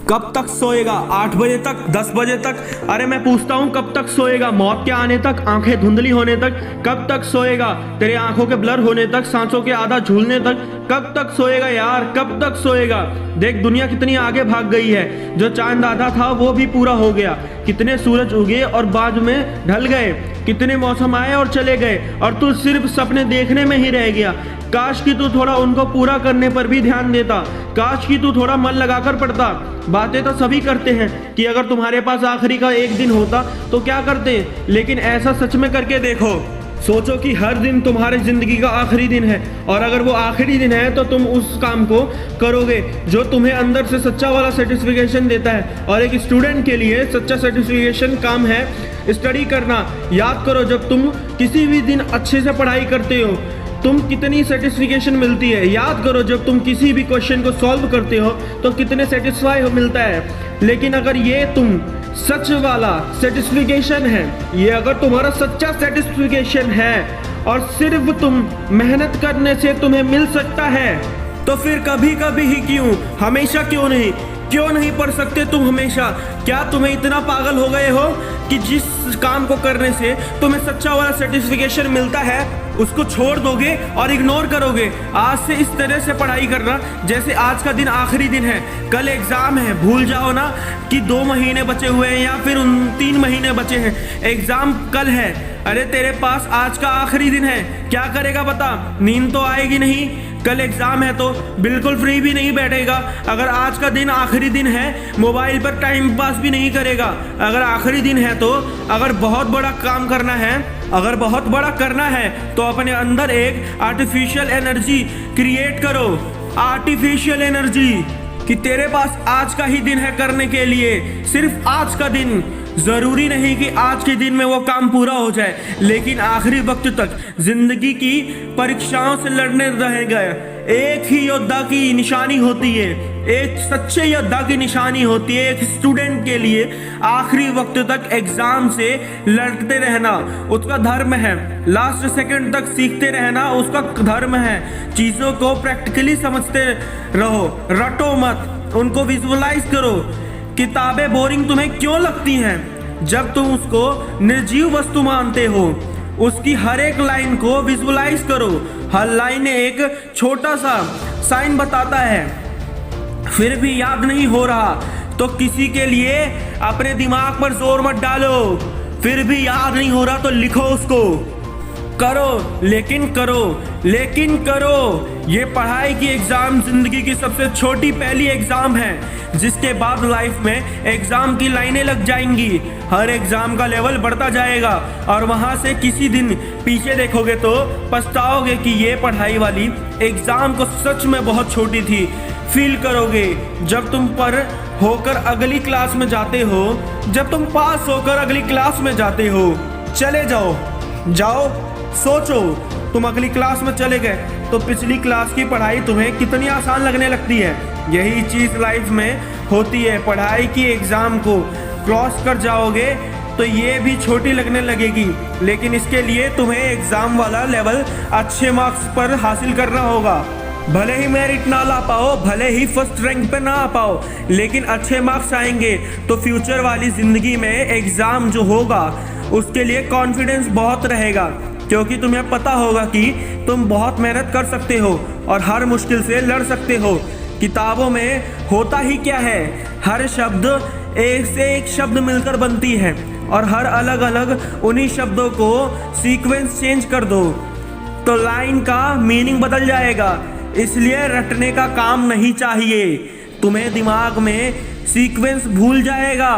कब तक सोएगा? 8 बजे तक, 10 बजे तक? अरे मैं पूछता हूँ कब तक सोएगा? मौत के आने तक, आंखें धुंधली होने तक? कब तक सोएगा? तेरे आंखों के ब्लर होने तक, सांसों के आधा झूलने तक? कब तक सोएगा यार, कब तक सोएगा? देख दुनिया कितनी आगे भाग गई है। जो चांद आधा था वो भी पूरा हो गया। कितने सूरज उगे और बाद में ढल गए, कितने मौसम आए और चले गए, और तू सिर्फ सपने देखने में ही रह गया। काश कि तू थोड़ा उनको पूरा करने पर भी ध्यान देता। काश कि तू थोड़ा मन लगाकर पढ़ता। बातें तो सभी करते हैं कि अगर तुम्हारे पास आखिरी का एक दिन होता तो क्या करते, लेकिन ऐसा सच में करके देखो। सोचो कि हर दिन तुम्हारी जिंदगी का आखिरी दिन है, और अगर वो आखिरी दिन है तो तुम उस काम को करोगे जो तुम्हें अंदर से सच्चा वाला सेटिस्फिकेशन देता है। और एक स्टूडेंट के लिए सच्चा सेटिस्फिकेशन काम है स्टडी करना। याद करो, जब तुम किसी भी दिन अच्छे से पढ़ाई करते हो तुम कितनी सेटिस्फिकेशन मिलती है। याद करो, जब तुम किसी भी क्वेश्चन को सॉल्व करते हो तो कितने सेटिस्फाई मिलता है। लेकिन अगर ये तुम सच वाला सेटिस्फिकेशन है, ये अगर तुम्हारा सच्चा सेटिस्फिकेशन है और सिर्फ तुम मेहनत करने से तुम्हें मिल सकता है, तो फिर कभी कभी ही क्यों, हमेशा क्यों नहीं? क्यों नहीं पढ़ सकते तुम हमेशा? क्या तुम्हें इतना पागल हो गए हो कि जिस काम को करने से तुम्हें सच्चा वाला सेटिस्फिकेशन मिलता है उसको छोड़ दोगे और इग्नोर करोगे? आज से इस तरह से पढ़ाई करना जैसे आज का दिन आखिरी दिन है, कल एग्जाम है। भूल जाओ ना कि 2 महीने बचे हुए हैं या फिर 3 महीने बचे हैं। एग्जाम कल है। अरे तेरे पास आज का आखिरी दिन है, क्या करेगा बता? नींद तो आएगी नहीं। कल एग्जाम है तो बिल्कुल फ्री भी नहीं बैठेगा। अगर आज का दिन आखिरी दिन है मोबाइल पर टाइम पास भी नहीं करेगा। अगर आखिरी दिन है तो अगर बहुत बड़ा काम करना है, अगर बहुत बड़ा करना है तो अपने अंदर एक आर्टिफिशियल एनर्जी क्रिएट करो। आर्टिफिशियल एनर्जी कि तेरे पास आज का ही दिन है करने के लिए, सिर्फ आज का दिन। जरूरी नहीं कि आज के दिन में वो काम पूरा हो जाए, लेकिन आखिरी वक्त तक जिंदगी की परीक्षाओं से लड़ने रहेगा। एक ही योद्धा की निशानी होती है, एक सच्चे योद्धा की निशानी होती है एक स्टूडेंट के लिए आखिरी वक्त तक एग्जाम से लड़ते रहना उसका धर्म है। लास्ट सेकंड तक सीखते रहना उसका धर्म है। चीज़ों को प्रैक्टिकली समझते रहो, रटो मत, उनको विजुअलाइज करो। किताबें बोरिंग तुम्हें क्यों लगती हैं? जब तुम उसको निर्जीव वस्तु मानते हो। उसकी हर एक लाइन को विजुअलाइज करो। हर लाइन एक छोटा सा साइन बताता है। फिर भी याद नहीं हो रहा तो किसी के लिए अपने दिमाग पर जोर मत डालो। फिर भी याद नहीं हो रहा तो लिखो उसको। करो, लेकिन करो, लेकिन करो। ये पढ़ाई की एग्ज़ाम ज़िंदगी की सबसे छोटी पहली एग्ज़ाम है, जिसके बाद लाइफ में एग्ज़ाम की लाइनें लग जाएंगी। हर एग्ज़ाम का लेवल बढ़ता जाएगा और वहाँ से किसी दिन पीछे देखोगे तो पछताओगे कि ये पढ़ाई वाली एग्ज़ाम को सच में बहुत छोटी थी। फील करोगे जब तुम पर होकर अगली क्लास में जाते हो, जब तुम पास होकर अगली क्लास में जाते हो। चले जाओ, जाओ, सोचो, तुम अगली क्लास में चले गए तो पिछली क्लास की पढ़ाई तुम्हें कितनी आसान लगने लगती है। यही चीज़ लाइफ में होती है। पढ़ाई की एग्ज़ाम को क्रॉस कर जाओगे तो ये भी छोटी लगने लगेगी, लेकिन इसके लिए तुम्हें एग्ज़ाम वाला लेवल अच्छे मार्क्स पर हासिल करना होगा। भले ही मेरिट ना ला पाओ, भले ही फर्स्ट रैंक पे ना आ पाओ, लेकिन अच्छे मार्क्स आएंगे तो फ्यूचर वाली ज़िंदगी में एग्ज़ाम जो होगा उसके लिए कॉन्फिडेंस बहुत रहेगा, क्योंकि तुम्हें पता होगा कि तुम बहुत मेहनत कर सकते हो और हर मुश्किल से लड़ सकते हो। किताबों में होता ही क्या है, हर शब्द एक से एक शब्द मिलकर बनती है और हर अलग अलग उन्हीं शब्दों को सीक्वेंस चेंज कर दो तो लाइन का मीनिंग बदल जाएगा। इसलिए रटने का काम नहीं चाहिए, तुम्हें दिमाग में सीक्वेंस भूल जाएगा।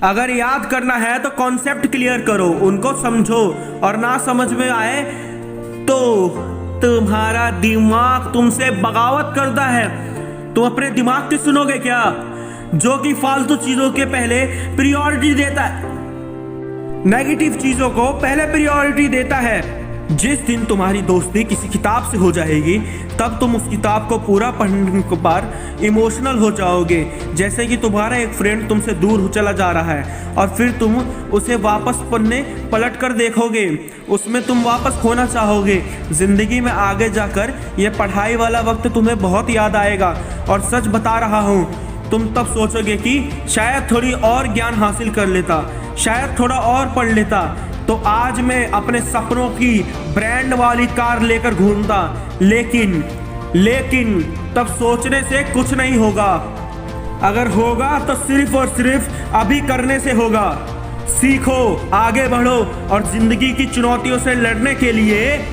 अगर याद करना है तो कॉन्सेप्ट क्लियर करो, उनको समझो, और ना समझ में आए तो तुम्हारा दिमाग तुमसे बगावत करता है। तुम अपने दिमाग की सुनोगे क्या, जो कि फालतू चीज़ों के पहले प्रायोरिटी देता है, नेगेटिव चीज़ों को पहले प्रायोरिटी देता है। जिस दिन तुम्हारी दोस्ती किसी किताब से हो जाएगी तब तुम उस किताब को पूरा पढ़ने के बाद इमोशनल हो जाओगे, जैसे कि तुम्हारा एक फ्रेंड तुमसे दूर चला जा रहा है और फिर तुम उसे वापस पढ़ने पलट कर देखोगे, उसमें तुम वापस खोना चाहोगे। ज़िंदगी में आगे जाकर ये पढ़ाई वाला वक्त तुम्हें बहुत याद आएगा। और सच बता रहा हूँ, तुम तब सोचोगे कि शायद थोड़ी और ज्ञान हासिल कर लेता, शायद थोड़ा और पढ़ लेता तो आज मैं अपने सपनों की ब्रांड वाली कार लेकर घूमता। लेकिन तब सोचने से कुछ नहीं होगा। अगर होगा तो सिर्फ और सिर्फ अभी करने से होगा। सीखो, आगे बढ़ो और जिंदगी की चुनौतियों से लड़ने के लिए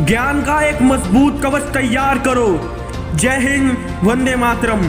ज्ञान का एक मजबूत कवच तैयार करो। जय हिंद, वंदे मातरम।